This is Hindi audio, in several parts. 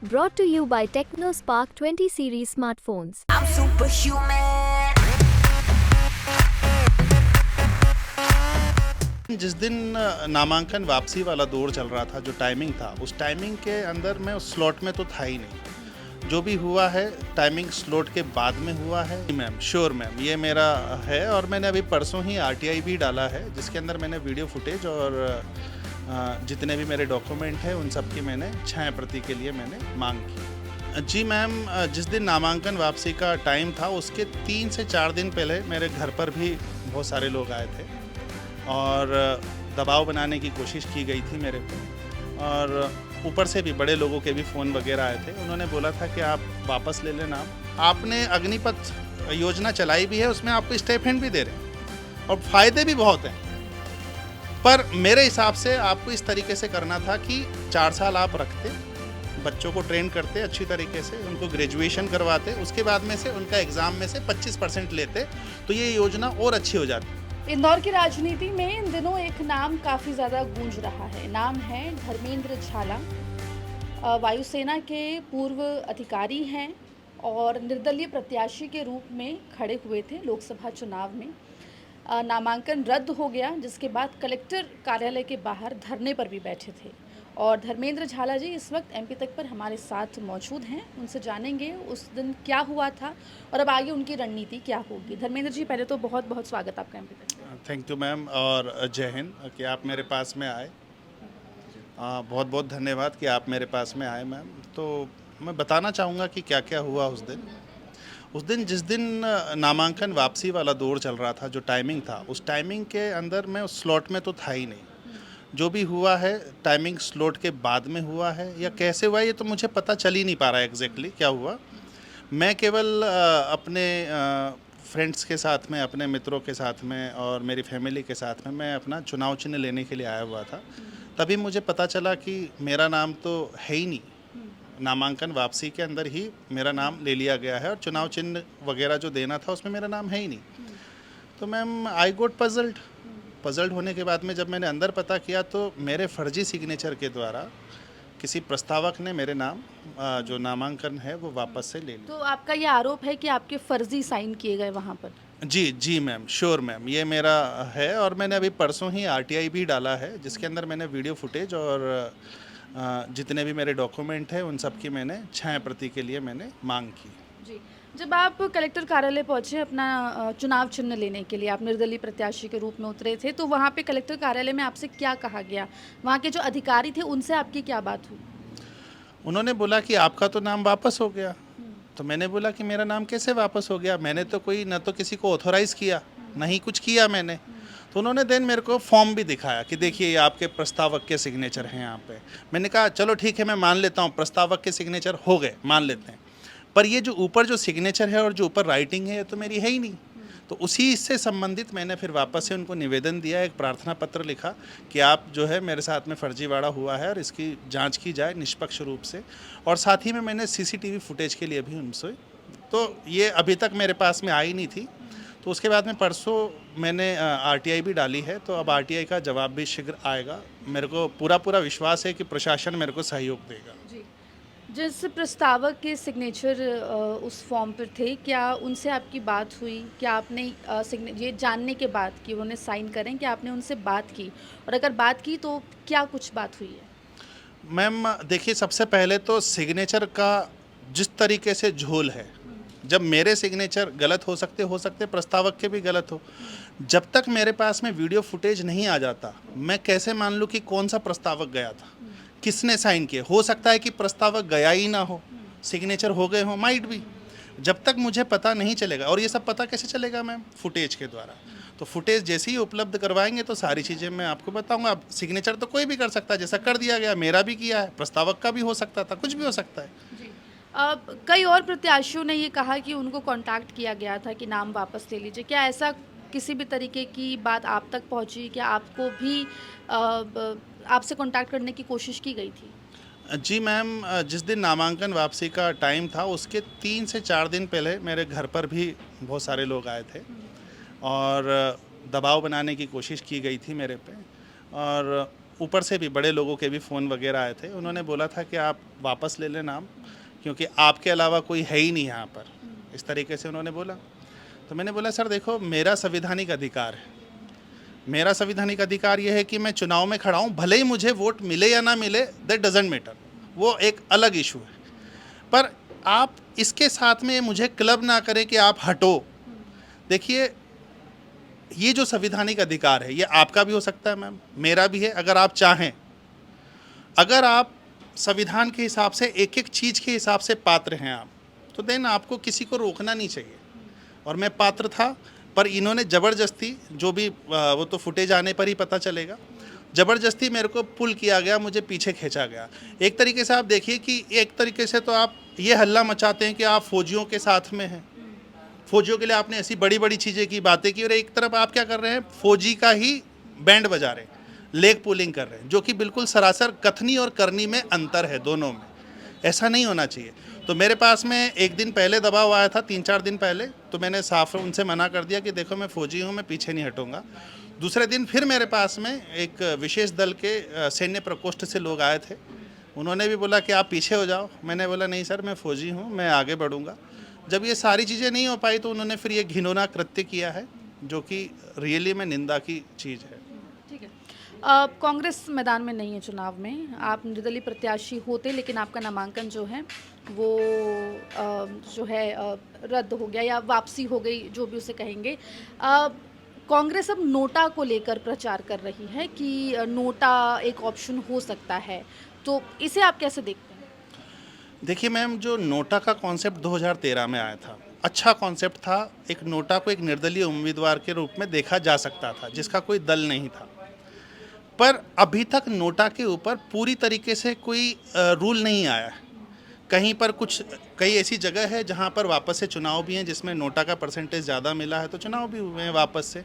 Brought to you by TechnoSpark 20 series smartphones. I'm superhuman. जिस दिन नामांकन वापसी वाला दौर चल रहा था, जो टाइमिंग था, उस टाइमिंग के अंदर मैं उस स्लॉट में तो था ही नहीं। जो भी हुआ है टाइमिंग स्लॉट के बाद में हुआ है। मैम श्योर मैम, ये मेरा है और मैंने अभी परसों ही आरटीआई भी डाला है, जिसके अंदर मैंने वीडियो फुटेज और जितने भी मेरे डॉक्यूमेंट हैं उन सब की मैंने 6 प्रति के लिए मैंने मांग की। जी मैम, जिस दिन नामांकन वापसी का टाइम था उसके 3 से 4 दिन पहले मेरे घर पर भी बहुत सारे लोग आए थे और दबाव बनाने की कोशिश की गई थी मेरे पे, और ऊपर से भी बड़े लोगों के भी फ़ोन वगैरह आए थे। उन्होंने बोला था कि आप वापस ले लेना, आपने अग्निपथ योजना चलाई भी है, उसमें आपको स्टाइपेंड भी दे रहे हैं और फ़ायदे भी बहुत हैं, पर मेरे हिसाब से आपको इस तरीके से करना था कि 4 साल आप रखते, बच्चों को ट्रेन करते अच्छी तरीके से, उनको ग्रेजुएशन करवाते, उसके बाद में से उनका एग्ज़ाम में से 25% लेते, तो ये योजना और अच्छी हो जाती। इंदौर की राजनीति में इन दिनों एक नाम काफ़ी ज़्यादा गूंज रहा है। नाम है धर्मेंद्र झाला। वायुसेना के पूर्व अधिकारी हैं और निर्दलीय प्रत्याशी के रूप में खड़े हुए थे लोकसभा चुनाव में। नामांकन रद्द हो गया, जिसके बाद कलेक्टर कार्यालय के बाहर धरने पर भी बैठे थे। और धर्मेंद्र झाला जी इस वक्त एमपी तक पर हमारे साथ मौजूद हैं। उनसे जानेंगे उस दिन क्या हुआ था और अब आगे उनकी रणनीति क्या होगी। धर्मेंद्र जी, पहले तो बहुत बहुत स्वागत आपका एमपी तक। थैंक यू मैम, और जय हिंद कि आप मेरे पास में आए। बहुत बहुत धन्यवाद कि आप मेरे पास में आए मैम। तो मैं बताना चाहूँगा कि क्या क्या हुआ उस दिन। जिस दिन नामांकन वापसी वाला दौर चल रहा था, जो टाइमिंग था, उस टाइमिंग के अंदर मैं उस स्लॉट में तो था ही नहीं। जो भी हुआ है टाइमिंग स्लॉट के बाद में हुआ है या कैसे हुआ, ये तो मुझे पता चल ही नहीं पा रहा है एग्जैक्टली क्या हुआ। मैं केवल अपने फ्रेंड्स के साथ में, अपने मित्रों के साथ में और मेरी फैमिली के साथ में मैं अपना चुनाव चिन्ह लेने के लिए आया हुआ था। तभी मुझे पता चला कि मेरा नाम तो है ही नहीं, नामांकन वापसी के अंदर ही मेरा नाम ले लिया गया है और चुनाव चिन्ह वगैरह जो देना था उसमें मेरा नाम है ही नहीं। तो मैम आई गोट पजल्ड होने के बाद में जब मैंने अंदर पता किया तो मेरे फर्जी सिग्नेचर के द्वारा किसी प्रस्तावक ने मेरे नाम जो नामांकन है वो वापस से ले लिया। तो आपका ये आरोप है कि आपके फर्जी साइन किए गए वहाँ पर? जी मैम, श्योर मैम, ये मेरा है और मैंने अभी परसों ही आरटीआई भी डाला है, जिसके अंदर मैंने वीडियो फुटेज और जितने भी मेरे डॉक्यूमेंट हैं उन सब की मैंने 6 प्रति के लिए मैंने मांग की। जी, जब आप कलेक्टर कार्यालय पहुंचे अपना चुनाव चिन्ह लेने के लिए, आप निर्दलीय प्रत्याशी के रूप में उतरे थे, तो वहाँ पे कलेक्टर कार्यालय में आपसे क्या कहा गया? वहाँ के जो अधिकारी थे उनसे आपकी क्या बात हुई? उन्होंने बोला कि आपका तो नाम वापस हो गया। तो मैंने बोला कि मेरा नाम कैसे वापस हो गया, मैंने तो कोई न तो किसी को ऑथोराइज़ किया, ना ही कुछ किया मैंने। तो उन्होंने देन मेरे को फॉर्म भी दिखाया कि देखिए ये आपके प्रस्तावक के सिग्नेचर हैं यहाँ पे। मैंने कहा चलो ठीक है, मैं मान लेता हूँ, प्रस्तावक के सिग्नेचर हो गए, मान लेते हैं, पर ये जो ऊपर जो सिग्नेचर है और जो ऊपर राइटिंग है ये तो मेरी है ही नहीं। तो उसी से संबंधित मैंने फिर वापस से उनको निवेदन दिया, एक प्रार्थना पत्र लिखा कि आप जो है मेरे साथ में फर्जीवाड़ा हुआ है और इसकी जांच की जाए निष्पक्ष रूप से, और साथ ही में मैंने सीसीटीवी फुटेज के लिए भी उनसे, तो ये अभी तक मेरे पास में आई नहीं थी। तो उसके बाद में परसों मैंने आरटीआई भी डाली है, तो अब आरटीआई का जवाब भी शीघ्र आएगा। मेरे को पूरा विश्वास है कि प्रशासन मेरे को सहयोग देगा। जी, जिस प्रस्तावक के सिग्नेचर उस फॉर्म पर थे, क्या उनसे आपकी बात हुई? क्या आपने ये जानने के बाद कि उन्होंने साइन करें, कि आपने उनसे बात की, और अगर बात की तो क्या कुछ बात हुई है? मैम देखिए, सबसे पहले तो सिग्नेचर का जिस तरीके से झोल है, जब मेरे सिग्नेचर गलत हो सकते प्रस्तावक के भी गलत हो, जब तक मेरे पास में वीडियो फुटेज नहीं आ जाता मैं कैसे मान लूँ कि कौन सा प्रस्तावक गया था, किसने साइन किए। हो सकता है कि प्रस्तावक गया ही ना हो, सिग्नेचर हो गए हो, माइट भी। जब तक मुझे पता नहीं चलेगा, और ये सब पता कैसे चलेगा मैम? फुटेज के द्वारा। तो फुटेज जैसे ही उपलब्ध करवाएंगे तो सारी चीज़ें मैं आपको बताऊंगा। अब सिग्नेचर तो कोई भी कर सकता है, जैसा कर दिया गया, मेरा भी किया है, प्रस्तावक का भी हो सकता था, कुछ भी हो सकता है। जी, अब कई और प्रत्याशियों ने ये कहा कि उनको कांटेक्ट किया गया था कि नाम वापस ले लीजिए। क्या ऐसा किसी भी तरीके की बात आप तक पहुंची? क्या आपको भी आपसे कांटेक्ट करने की कोशिश की गई थी? जी मैम, जिस दिन नामांकन वापसी का टाइम था उसके 3 से 4 दिन पहले मेरे घर पर भी बहुत सारे लोग आए थे और दबाव बनाने की कोशिश की गई थी मेरे पे, और ऊपर से भी बड़े लोगों के भी फ़ोन वगैरह आए थे, उन्होंने बोला था कि आप वापस ले लें नाम, क्योंकि आपके अलावा कोई है ही नहीं यहाँ पर, इस तरीके से उन्होंने बोला। तो मैंने बोला सर देखो, मेरा संवैधानिक अधिकार है, मेरा संवैधानिक अधिकार ये है कि मैं चुनाव में खड़ा हूँ, भले ही मुझे वोट मिले या ना मिले, दैट डजेंट मैटर, वो एक अलग इशू है। पर आप इसके साथ में मुझे क्लब ना करें कि आप हटो। देखिए, ये जो संवैधानिक अधिकार है ये आपका भी हो सकता है मैम, मेरा भी है। अगर आप चाहें, अगर आप संविधान के हिसाब से एक एक चीज़ के हिसाब से पात्र हैं आप, तो देन आपको किसी को रोकना नहीं चाहिए। और मैं पात्र था, पर इन्होंने ज़बरदस्ती, जो भी वो तो फुटेज आने पर ही पता चलेगा, ज़बरदस्ती मेरे को पुल किया गया, मुझे पीछे खींचा गया। एक तरीके से आप देखिए कि एक तरीके से तो आप ये हल्ला मचाते हैं कि आप फौजियों के साथ में हैं, फौजियों के लिए आपने ऐसी बड़ी बड़ी चीज़ें की, बातें की, और एक तरफ आप क्या कर रहे हैं, फौजी का ही बैंड बजा रहे हैं, लेग पुलिंग कर रहे हैं, जो कि बिल्कुल सरासर कथनी और करनी में अंतर है दोनों में। ऐसा नहीं होना चाहिए। तो मेरे पास में एक दिन पहले दबाव आया था, 3-4 दिन पहले, तो मैंने साफ उनसे मना कर दिया कि देखो मैं फ़ौजी हूँ, मैं पीछे नहीं हटूँगा। दूसरे दिन फिर मेरे पास में एक विशेष दल के सैन्य प्रकोष्ठ से लोग आए थे, उन्होंने भी बोला कि आप पीछे हो जाओ। मैंने बोला नहीं सर, मैं फ़ौजी हूँ, मैं आगे बढ़ूँगा। जब ये सारी चीज़ें नहीं हो पाई तो उन्होंने फिर ये घिनौना कृत्य किया है, जो कि रियली में निंदा की चीज़ है। ठीक है। कांग्रेस मैदान में नहीं है चुनाव में, आप निर्दलीय प्रत्याशी होते, लेकिन आपका नामांकन जो है वो जो है रद्द हो गया या वापसी हो गई, जो भी उसे कहेंगे। कांग्रेस अब नोटा को लेकर प्रचार कर रही है कि नोटा एक ऑप्शन हो सकता है, तो इसे आप कैसे देखते हैं? देखिए मैम, जो नोटा का कॉन्सेप्ट 2013 में आया था, अच्छा कॉन्सेप्ट था। एक नोटा को एक निर्दलीय उम्मीदवार के रूप में देखा जा सकता था, जिसका कोई दल नहीं था। पर अभी तक नोटा के ऊपर पूरी तरीके से कोई रूल नहीं आया है। कहीं पर कई ऐसी जगह है जहां पर वापस से चुनाव भी हैं, जिसमें नोटा का परसेंटेज ज़्यादा मिला है, तो चुनाव भी हुए हैं वापस से।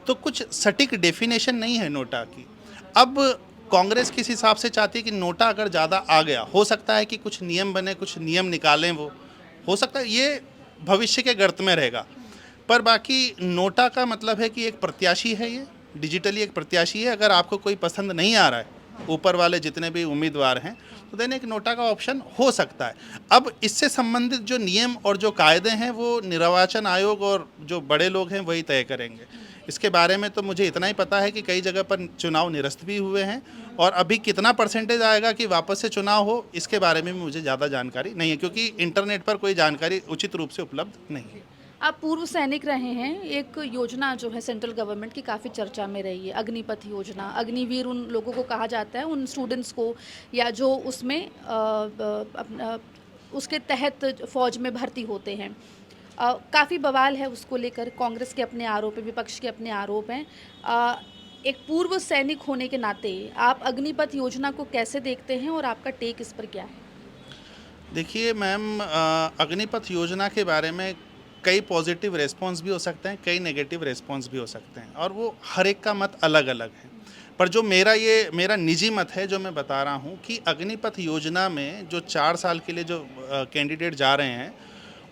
तो कुछ सटीक डेफिनेशन नहीं है नोटा की। अब कांग्रेस किस हिसाब से चाहती है कि नोटा अगर ज़्यादा आ गया, हो सकता है कि कुछ नियम बने, कुछ नियम निकालें, वो हो सकता है, ये भविष्य के गर्त में रहेगा। पर बाकी नोटा का मतलब है कि एक प्रत्याशी है, ये डिजिटली एक प्रत्याशी है। अगर आपको कोई पसंद नहीं आ रहा है, ऊपर वाले जितने भी उम्मीदवार हैं, तो देन एक नोटा का ऑप्शन हो सकता है। अब इससे संबंधित जो नियम और जो कायदे हैं वो निर्वाचन आयोग और जो बड़े लोग हैं वही तय करेंगे। इसके बारे में तो मुझे इतना ही पता है कि कई जगह पर चुनाव निरस्त भी हुए हैं, और अभी कितना परसेंटेज आएगा कि वापस से चुनाव हो, इसके बारे में मुझे ज़्यादा जानकारी नहीं है, क्योंकि इंटरनेट पर कोई जानकारी उचित रूप से उपलब्ध नहीं है। आप पूर्व सैनिक रहे हैं, एक योजना जो है सेंट्रल गवर्नमेंट की काफ़ी चर्चा में रही है, अग्निपथ योजना। अग्निवीर उन लोगों को कहा जाता है, उन स्टूडेंट्स को, या जो उसमें उसके तहत फ़ौज में भर्ती होते हैं। काफ़ी बवाल है उसको लेकर, कांग्रेस के अपने आरोप हैं, विपक्ष के अपने आरोप हैं। एक पूर्व सैनिक होने के नाते आप अग्निपथ योजना को कैसे देखते हैं और आपका टेक इस पर क्या है? देखिए मैम, अग्निपथ योजना के बारे में कई पॉजिटिव रेस्पॉन्स भी हो सकते हैं, कई नेगेटिव रेस्पॉन्स भी हो सकते हैं, और वो हर एक का मत अलग अलग है। पर जो मेरा निजी मत है, जो मैं बता रहा हूँ कि अग्निपथ योजना में जो 4 साल के लिए जो कैंडिडेट जा रहे हैं,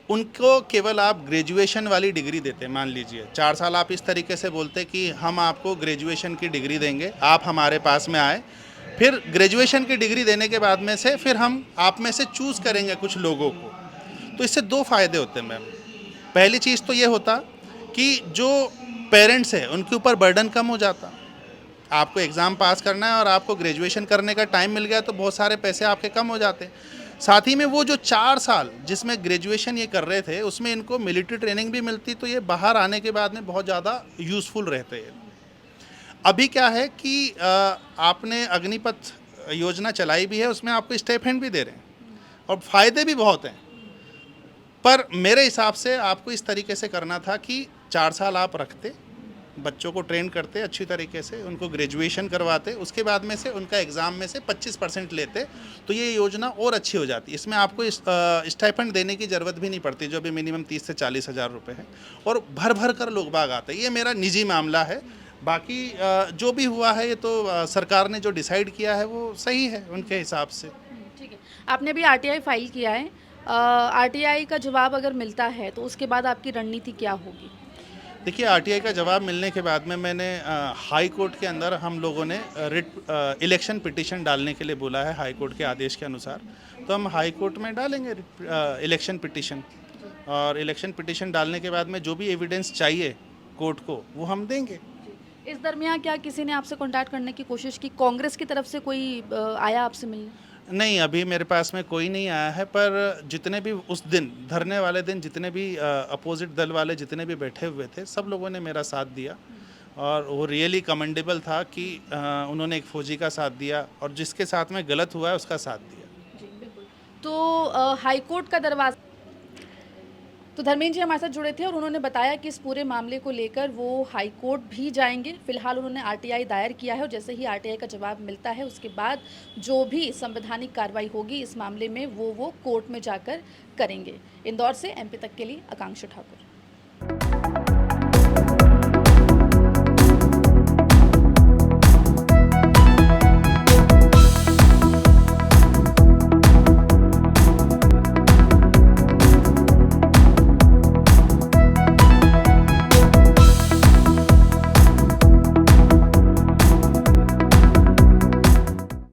उनको केवल आप ग्रेजुएशन वाली डिग्री देते हैं। मान लीजिए 4 साल आप इस तरीके से बोलते कि हम आपको ग्रेजुएशन की डिग्री देंगे, आप हमारे पास में आए, फिर ग्रेजुएशन की डिग्री देने के बाद में से फिर हम आप में से चूज़ करेंगे कुछ लोगों को। तो इससे 2 फ़ायदे होते हैं मैम। पहली चीज़ तो ये होता कि जो पेरेंट्स हैं उनके ऊपर बर्डन कम हो जाता। आपको एग्ज़ाम पास करना है और आपको ग्रेजुएशन करने का टाइम मिल गया, तो बहुत सारे पैसे आपके कम हो जाते। साथ ही में वो जो 4 साल जिसमें ग्रेजुएशन ये कर रहे थे, उसमें इनको मिलिट्री ट्रेनिंग भी मिलती, तो ये बाहर आने के बाद में बहुत ज़्यादा यूज़फुल रहते हैं। अभी क्या है कि आपने अग्निपथ योजना चलाई भी है, उसमें आपको स्टाइपेंड भी दे रहे हैं और फ़ायदे भी बहुत हैं। पर मेरे हिसाब से आपको इस तरीके से करना था कि 4 साल आप रखते, बच्चों को ट्रेन करते अच्छी तरीके से, उनको ग्रेजुएशन करवाते, उसके बाद में से उनका एग्ज़ाम में से 25% लेते, तो ये योजना और अच्छी हो जाती। इसमें आपको स्टाइपेंड देने की ज़रूरत भी नहीं पड़ती, जो भी मिनिमम 30 से 40 हज़ार रुपये है, और भर भर कर लोग बाग आते। ये मेरा निजी मामला है। बाकी जो भी हुआ है, ये तो सरकार ने जो डिसाइड किया है वो सही है उनके हिसाब से। ठीक है। आपने अभी आरटीआई फाइल किया है, आरटीआई का जवाब अगर मिलता है तो उसके बाद आपकी रणनीति क्या होगी? देखिए आरटीआई का जवाब मिलने के बाद में मैंने हाई कोर्ट के अंदर हम लोगों ने इलेक्शन पिटीशन डालने के लिए बोला है हाई कोर्ट के आदेश के अनुसार। तो हम हाई कोर्ट में डालेंगे इलेक्शन पिटीशन, और इलेक्शन पिटीशन डालने के बाद में जो भी एविडेंस चाहिए कोर्ट को वो हम देंगे। इस दरमियान क्या किसी ने आपसे कांटेक्ट करने की कोशिश की? कांग्रेस की तरफ से कोई आया आपसे मिलने? नहीं, अभी मेरे पास में कोई नहीं आया है, पर जितने भी उस दिन धरने वाले दिन जितने भी अपोजिट दल वाले जितने भी बैठे हुए थे सब लोगों ने मेरा साथ दिया, और वो रियली कमेंडेबल था कि उन्होंने एक फौजी का साथ दिया और जिसके साथ में गलत हुआ है उसका साथ दिया। जी बिल्कुल। तो हाई कोर्ट का दरवाज़ा, तो धर्मेंद्र जी हमारे साथ जुड़े थे और उन्होंने बताया कि इस पूरे मामले को लेकर वो हाई कोर्ट भी जाएंगे। फिलहाल उन्होंने आरटीआई दायर किया है और जैसे ही आरटीआई का जवाब मिलता है उसके बाद जो भी संवैधानिक कार्रवाई होगी इस मामले में वो कोर्ट में जाकर करेंगे। इंदौर से एमपी तक के लिए आकांक्षा ठाकुर।